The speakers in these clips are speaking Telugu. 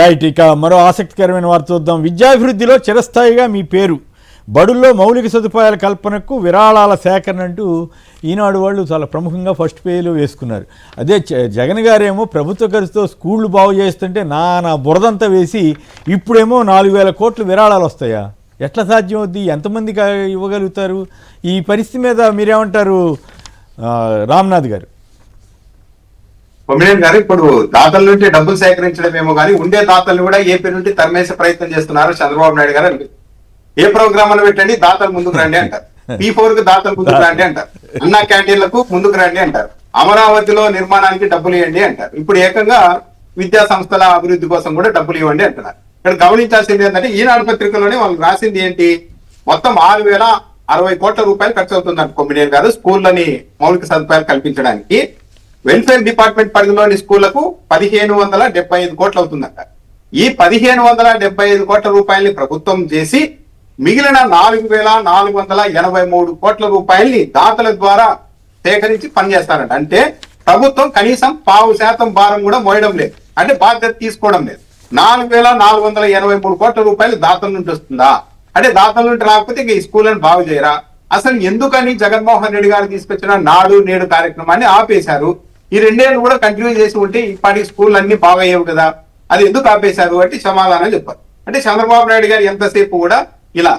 రైట్. ఇక మరో ఆసక్తికరమైన వార్త చూద్దాం. విద్యాభివృద్ధిలో చిరస్థాయిగా మీ పేరు, బడుల్లో మౌలిక సదుపాయాల కల్పనకు విరాళాల సేకరణ అంటూ ఈనాడు వాళ్ళు చాలా ప్రముఖంగా ఫస్ట్ పేజీలో వేసుకున్నారు. అదే జగన్ గారేమో ప్రభుత్వ ఖర్చుతో స్కూళ్ళు బాగు చేస్తుంటే నా బురదంతా వేసి ఇప్పుడేమో 4,000 కోట్లు విరాళాలు వస్తాయా? ఎట్లా సాధ్యం అవుద్ది? ఎంతమందికి ఇవ్వగలుగుతారు? ఈ పరిస్థితి మీద మీరేమంటారు రామ్నాథ్ గారు? కొమ్మినేని గారు, ఇప్పుడు దాతల నుండి డబ్బులు సేకరించడమేమో కానీ ఉండే దాతలు కూడా ఏపీ నుండి తరిమేసే ప్రయత్నం చేస్తున్నారు చంద్రబాబు నాయుడు గారు. ఏ ప్రోగ్రామ్ అని పెట్టండి, దాతలు ముందుకు రండి అంటారు. P4 కు దాతలు ముందుకు రండి అంటారు. అన్నా క్యాంటీన్లకు ముందుకు రండి అంటారు. అమరావతిలో నిర్మాణానికి డబ్బులు ఇవ్వండి అంటారు. ఇప్పుడు ఏకంగా విద్యా సంస్థల అభివృద్ధి కోసం కూడా డబ్బులు ఇవ్వండి అంటున్నారు. ఇక్కడ గమనించాల్సింది ఏంటంటే ఈనాడు పత్రికలోనే వాళ్ళు రాసింది ఏంటి, మొత్తం 6,060 కోట్ల రూపాయలు ఖర్చు అవుతుందంట కొమ్మినేని గారు స్కూళ్ళని మౌలిక సదుపాయాలు కల్పించడానికి. వెల్ఫేర్ డిపార్ట్మెంట్ పరిధిలోని స్కూళ్లకు 1,575 కోట్లు అవుతుందంట. ఈ 1,575 కోట్ల రూపాయల్ని ప్రభుత్వం చేసి మిగిలిన 4,483 కోట్ల రూపాయల్ని దాతల ద్వారా సేకరించి పనిచేస్తారంట. అంటే ప్రభుత్వం కనీసం 0.5% భారం కూడా మోయడం లేదు, అంటే బాధ్యత తీసుకోవడం లేదు. 4,483 కోట్ల రూపాయలు దాతల నుండి వస్తుందా? అంటే దాతల నుండి రాకపోతే ఈ స్కూళ్ళని బాగు చేయరా? అసలు ఎందుకని జగన్మోహన్ రెడ్డి గారు తీసుకొచ్చిన నాడు నేడు కార్యక్రమాన్ని ఆపేశారు? ఈ 2 ఏళ్ళు కూడా కంటిన్యూ చేసి ఉంటే ఇప్పటి స్కూల్ అన్ని బాగా అయ్యేవి కదా, అది ఎందుకు ఆపేశారు అంటే సమాధానం చెప్పారు. అంటే చంద్రబాబు నాయుడు గారు ఎంతసేపు కూడా ఇలా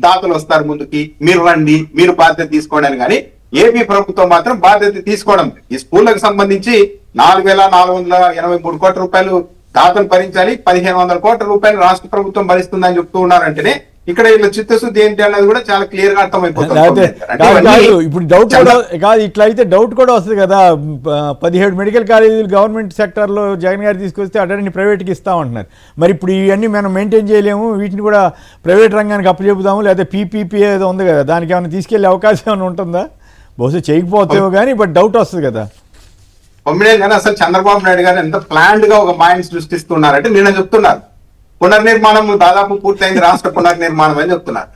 దాతలు వస్తారు ముందుకి, మీరు రండి, మీరు బాధ్యత తీసుకోవడానికి, కానీ ఏపీ ప్రభుత్వం మాత్రం బాధ్యత తీసుకోవడం. ఈ స్కూళ్లకు సంబంధించి 4,483 కోట్ల రూపాయలు దాతలు భరించాలి, 1,500 కోట్ల రూపాయలు రాష్ట్ర ప్రభుత్వం భరిస్తుందని చెప్తూ ఉన్నారంటేనే ఇక్కడ వీళ్ళ చిత్తశుద్ధి ఏంటి అన్నది కూడా చాలా క్లియర్ గా అర్థమైపోతుంది. ఇప్పుడు డౌట్ కూడా కాదు, ఇట్లా అయితే డౌట్ కూడా వస్తుంది కదా. 17 మెడికల్ కాలేజీలు గవర్నమెంట్ సెక్టర్లో జగన్ గారు తీసుకొస్తే అటన్నీ ప్రైవేట్కి ఇస్తామంటున్నారు. మరి ఇప్పుడు ఇవన్నీ మనం మెయింటైన్ చేయలేము, వీటిని కూడా ప్రైవేట్ రంగానికి అప్పచెబుదాము, లేదా పీపీపీ ఏదో ఉంది కదా, దానికి ఏమైనా తీసుకెళ్లే అవకాశం ఏమైనా ఉంటుందా? బహుశా చేయకపోతేమో కానీ బట్ డౌట్ వస్తుంది కదా. కొమ్మినేని గారు అసలు చంద్రబాబు నాయుడు గారు ఎంత ప్లాన్డ్ గా ఒక మాయని సృష్టిస్తున్నారంటే నిన్న చెప్తున్నారు పునర్నిర్మాణం దాదాపు పూర్తయింది, రాష్ట్ర పునర్నిర్మాణం అని చెప్తున్నారు.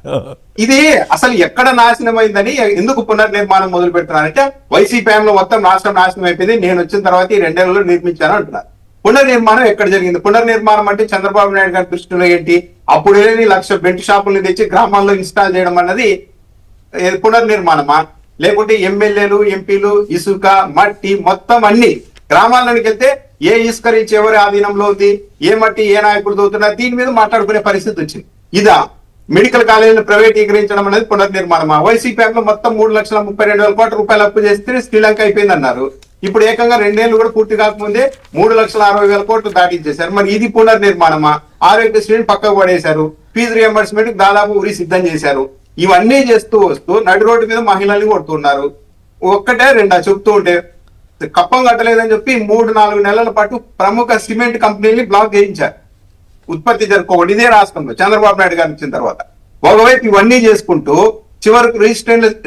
ఇది అసలు ఎక్కడ నాశనం అయిందని, ఎందుకు పునర్నిర్మాణం మొదలు పెడుతున్నారంటే వైసీపీ లో మొత్తం రాష్ట్రం నాశనం అయిపోయింది, నేను వచ్చిన తర్వాత ఈ 2 ఏళ్లలో నిర్మించాను అంటున్నారు. పునర్నిర్మాణం ఎక్కడ జరిగింది? పునర్నిర్మాణం అంటే చంద్రబాబు నాయుడు గారి దృష్టిలో ఏంటి, అప్పుడు 1,00,000 బెంట్ షాపుల్ని తెచ్చి గ్రామాల్లో ఇన్స్టాల్ చేయడం అన్నది పునర్నిర్మాణమా? లేకుంటే ఎమ్మెల్యేలు ఎంపీలు ఇసుక మట్టి మొత్తం అన్ని గ్రామాల్లోకి వెళ్తే ఏ ఇసుక రీచ్ ఎవరి ఆధీనంలో ఉంది, ఏ మట్టి ఏ నాయకుడు దోతున్నారు, దీని మీద మాట్లాడుకునే పరిస్థితి వచ్చింది. ఇదా మెడికల్ కాలేజీని ప్రైవేటీకరించడం అనేది పునర్నిర్మాణమా? వైసీపీ లో మొత్తం 3,32,000 కోట్ల రూపాయలు అప్పు చేస్తే శ్రీలంక అయిపోయింది అన్నారు. ఇప్పుడు ఏకంగా 2 ఏళ్ళు కూడా పూర్తి కాకముందే 3,60,000 కోట్లు దాటించేశారు. మరి ఇది పునర్నిర్మాణమా? ఆరోగ్యశ్రీని పక్కకు పడేశారు, ఫీజు రియంబర్స్మెంట్ దాదాపు ఉరి సిద్ధం చేశారు. ఇవన్నీ చేస్తూ వస్తూ నడి రోడ్డు మీద మహిళల్ని కొడుతున్నారు. ఒక్కటే రెండా చెప్తూ ఉంటే కప్పం కట్టలేదని చెప్పి 3-4 నెలల పాటు ప్రముఖ సిమెంట్ కంపెనీని బ్లాక్ చేయించారు, ఉత్పత్తి జరుపుకోండి. ఇదే రాష్ట్రంలో చంద్రబాబు నాయుడు గారు ఇచ్చిన తర్వాత ఒకవైపు ఇవన్నీ చేసుకుంటూ చివరకు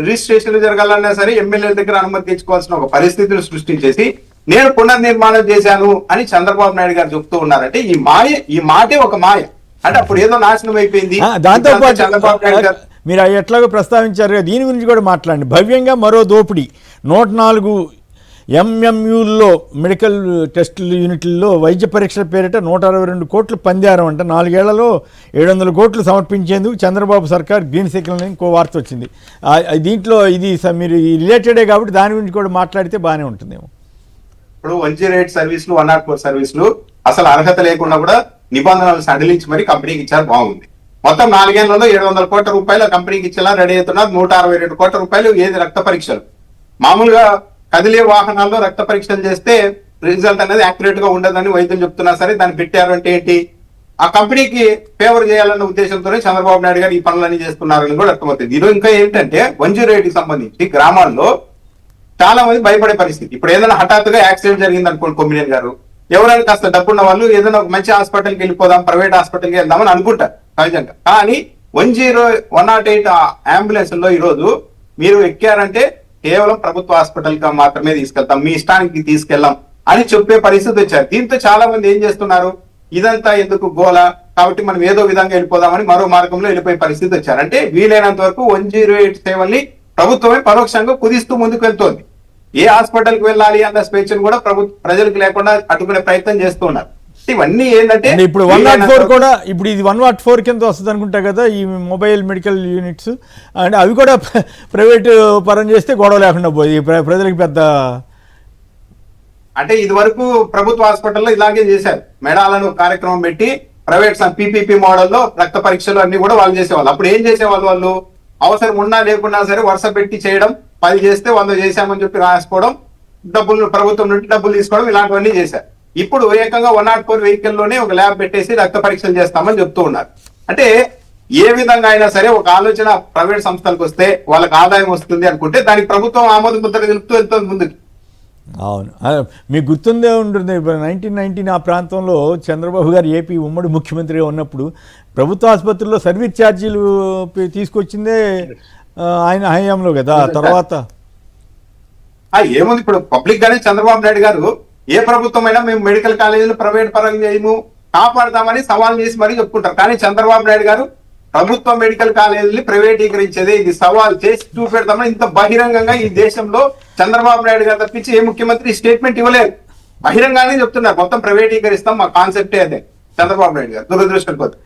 రిజిస్ట్రేషన్లు జరగాలన్నా సరే ఎమ్మెల్యేల దగ్గర అనుమతి తెచ్చుకోవాల్సిన ఒక పరిస్థితిని సృష్టించేసి నేను పునర్నిర్మాణం చేశాను అని చంద్రబాబు నాయుడు గారు చెప్తూ ఉన్నారంటే ఈ మాటే ఒక మాయ. అంటే అప్పుడు ఏదో నాశనం అయిపోయింది. దాంతో పాటు చంద్రబాబు నాయుడు గారు మీరు ఎట్లాగో ప్రస్తావించారు, దీని గురించి కూడా మాట్లాడండి. భవ్యంగా మరో దోపిడీ, 104 ఎంఎంయూల్లో మెడికల్ టెస్టుల యూనిట్లలో వైద్య పరీక్షల పేరిట 162 కోట్లు పందారం అంట. 4 ఏళ్లలో 700 కోట్లు సమర్పించేందుకు చంద్రబాబు సర్కార్ గ్రీన్ సిగ్నల్ ఇంకో వార్త వచ్చింది. దీంట్లో ఇది మీరు రిలేటెడే కాబట్టి దాని గురించి కూడా మాట్లాడితే బాగానే ఉంటుందేమో. ఇప్పుడు 108 సర్వీసులు 104 సర్వీసులు అసలు అర్హత లేకుండా కూడా నిబంధనలు సడలించి మరి కంపెనీకి ఇచ్చారు, బాగుంది. మొత్తం 4 ఏళ్లలో 700 కోట్ల రూపాయలు కంపెనీకి ఇచ్చేలా రెడీ అవుతున్నారు. 162 కోట్ల రూపాయలు ఏది రక్త పరీక్షలు. మామూలుగా కదిలే వాహనాల్లో రక్త పరీక్షలు చేస్తే రిజల్ట్ అనేది యాక్యురేట్ గా ఉండదని వైద్యులు చెప్తున్నా సరే దాన్ని పెట్టారు అంటే ఏంటి, ఆ కంపెనీకి ఫేవర్ చేయాలన్న ఉద్దేశంతోనే చంద్రబాబు నాయుడు గారు ఈ పనులన్నీ చేస్తున్నారని కూడా అర్థమవుతుంది. ఈరోజు ఇంకా ఏంటంటే 108కి సంబంధించి గ్రామాల్లో చాలా మంది భయపడే పరిస్థితి. ఇప్పుడు ఏదైనా హఠాత్తుగా యాక్సిడెంట్ జరిగింది అనుకోండి కొమ్మినేని గారు, ఎవరైనా కాస్త డబ్బున్న వాళ్ళు ఏదైనా ఒక మంచి హాస్పిటల్కి వెళ్ళిపోదాం, ప్రైవేట్ హాస్పిటల్కి వెళ్దామని అనుకుంటారు సహజంగా. కానీ 108 అంబులెన్స్ లో ఈరోజు మీరు ఎక్కారంటే కేవలం ప్రభుత్వ హాస్పిటల్ గా మాత్రమే తీసుకెళ్తాం, మీ ఇష్టానికి తీసుకెళ్లాం అని చెప్పే పరిస్థితి వచ్చారు. దీంతో చాలా మంది ఏం చేస్తున్నారు, ఇదంతా ఎందుకు గోల, కాబట్టి మనం ఏదో విధంగా వెళ్ళిపోదామని మరో మార్గంలో వెళ్ళిపోయే పరిస్థితి వచ్చారు. అంటే వీలైనంత వరకు 108 సేవల్ని ప్రభుత్వమే పరోక్షంగా కుదిస్తూ ముందుకు వెళ్తోంది. ఏ హాస్పిటల్కి వెళ్ళాలి అన్న స్వేచ్ఛను కూడా ప్రజలకు లేకుండా అడ్డుకునే ప్రయత్నం చేస్తున్నారు. ఇవన్నీ ఏంటంటే అంటే ఇప్పుడు 104 కూడా ఇప్పుడు ఇది 104 కింద వస్తుంది అనుకుంటా కదా ఈ మొబైల్ మెడికల్ యూనిట్స్, అంటే అవి కూడా ప్రైవేట్ పరం చేస్తే గొడవ లేకుండా పోయి ప్రజలకు పెద్ద. అంటే ఇది వరకు ప్రభుత్వ హాస్పిటల్లో ఇలాగే చేశారు, మెడాలను కార్యక్రమం పెట్టి ప్రైవేట్ పీపీపీ మోడల్లో రక్త పరీక్షలు అన్ని కూడా వాళ్ళు చేసేవాళ్ళు. అప్పుడు ఏం చేసేవాళ్ళు, వాళ్ళు అవసరం ఉన్నా లేకున్నా సరే వరుస పెట్టి చేయడం, 10 చేస్తే 100 చేశామని చెప్పి రాసుకోవడం, డబ్బులు ప్రభుత్వం నుండి డబ్బులు తీసుకోవడం, ఇలాంటివన్నీ చేశారు. ఇప్పుడు ఏకంగా 104 వెహికల్లోనే ఒక ల్యాబ్ పెట్టేసి రక్త పరీక్షలు చేస్తామని చెప్తూ ఉన్నారు. అంటే ఏ విధంగా అయినా సరే ఒక ఆలోచన ప్రైవేట్ సంస్థలకు వస్తే వాళ్ళకి ఆదాయం వస్తుంది అనుకుంటే దానికి ప్రభుత్వం ఆమోద ముద్ర తెలుపుతూ వెళ్తుంది ముందుకు. అవును, మీకు గుర్తుందే ఉంటుంది 1919 ఆ ప్రాంతంలో చంద్రబాబు గారు ఏపీ ఉమ్మడి ముఖ్యమంత్రిగా ఉన్నప్పుడు ప్రభుత్వ ఆసుపత్రుల్లో సర్వీస్ ఛార్జీలు తీసుకొచ్చిందే ఆయన హయాంలో కదా. తర్వాత ఏముంది, ఇప్పుడు పబ్లిక్ గానే చంద్రబాబు నాయుడు గారు ఏ ప్రభుత్వం అయినా మేము మెడికల్ కాలేజీలు ప్రైవేట్ పరంగా చేయము, కాపాడతామని సవాల్ చేసి మరీ చెప్పుకుంటారు. కానీ చంద్రబాబు నాయుడు గారు ప్రభుత్వ మెడికల్ కాలేజీని ప్రైవేటీకరించేదే ఇది సవాల్ చేసి చూపెడతామని ఇంత బహిరంగంగా ఈ దేశంలో చంద్రబాబు నాయుడు గారు తప్పించి ఏ ముఖ్యమంత్రి స్టేట్మెంట్ ఇవ్వలేదు. బహిరంగానే చెప్తున్నారు మొత్తం ప్రైవేటీకరిస్తాం, మా కాన్సెప్టే అదే చంద్రబాబు నాయుడు గారు. దురదృష్టం కొద్ది